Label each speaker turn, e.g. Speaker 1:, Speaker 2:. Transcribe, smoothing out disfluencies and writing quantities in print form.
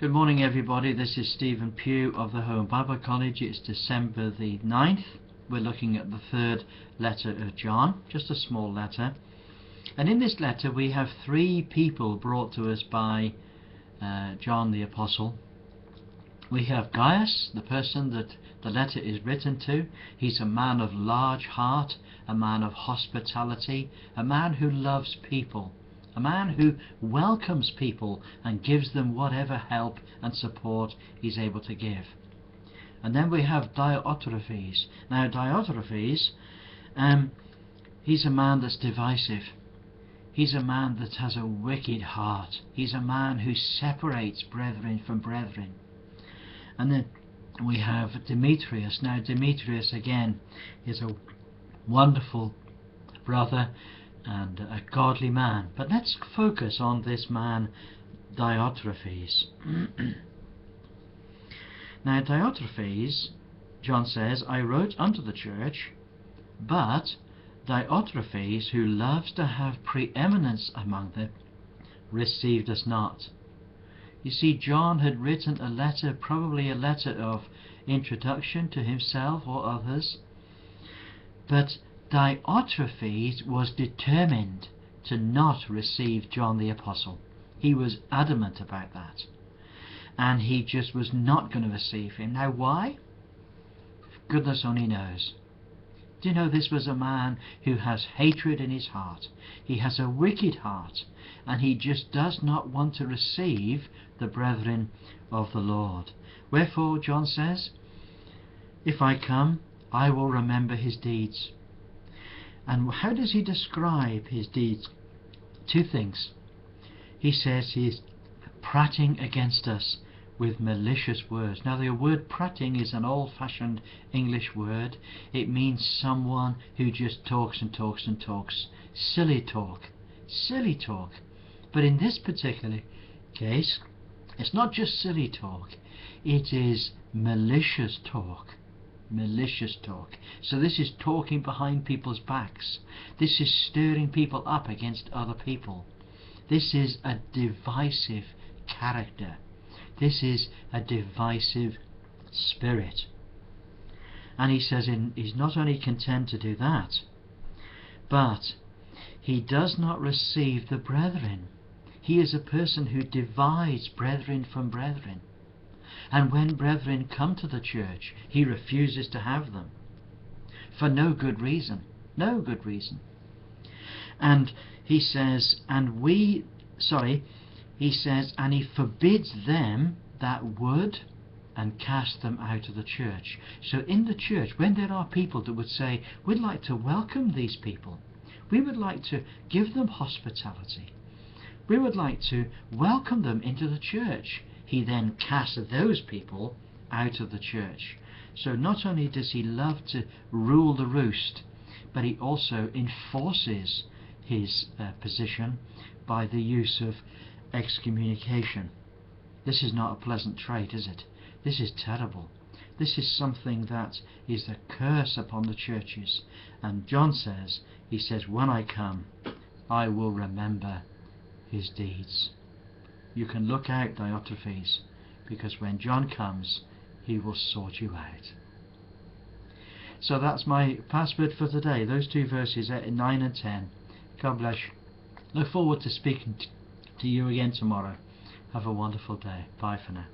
Speaker 1: Good morning everybody, this is Stephen Pugh of the Home Bible College. It's December the 9th. We're looking at the third letter of John, just a small letter. And in this letter we have three people brought to us by John the Apostle. We have Gaius, the person that the letter is written to. He's a man of large heart, a man of hospitality, a man who loves people, a man who welcomes people and gives them whatever help and support he's able to give. And then we have Diotrephes. Now Diotrephes, he's a man that's divisive. He's a man that has a wicked heart. He's a man who separates brethren from brethren. And then we have Demetrius. Now Demetrius again is a wonderful brother and a godly man. But let's focus on this man Diotrephes. Now Diotrephes, John says, I wrote unto the church, but Diotrephes, who loves to have preeminence among them, received us not. You see, John had written a letter, probably a letter of introduction to himself or others, but Diotrephes was determined to not receive John the Apostle. He was adamant about that, and he just was not going to receive him. Now why? Goodness only knows. Do you know, this was a man who has hatred in his heart. He has a wicked heart, and he just does not want to receive the brethren of the Lord. Wherefore John says, if I come, I will remember his deeds. And how does he describe his deeds? Two things. He says he is prating against us with malicious words. Now the word prating is an old-fashioned English word. It means someone who just talks and talks and talks. Silly talk. Silly talk. But in this particular case, it's not just silly talk. It is malicious talk. Malicious talk. So this is talking behind people's backs. This is stirring people up against other people. This is a divisive character. This is a divisive spirit. And he says he's not only content to do that, but he does not receive the brethren. He is a person who divides brethren from brethren. And when brethren come to the church, he refuses to have them. For no good reason. No good reason. And he says, and he forbids them that would, and cast them out of the church. So in the church, when there are people that would say, we'd like to welcome these people, we would like to give them hospitality, we would like to welcome them into the church, he then casts those people out of the church. So not only does he love to rule the roost, but he also enforces his position by the use of excommunication. This is not a pleasant trait, is it? This is terrible. This is something that is a curse upon the churches. And John says, he says, when I come, I will remember his deeds. You can look out, Diotrephes, because when John comes, he will sort you out. So that's my password for today. Those two verses, 9 and 10. God bless you. Look forward to speaking to you again tomorrow. Have a wonderful day. Bye for now.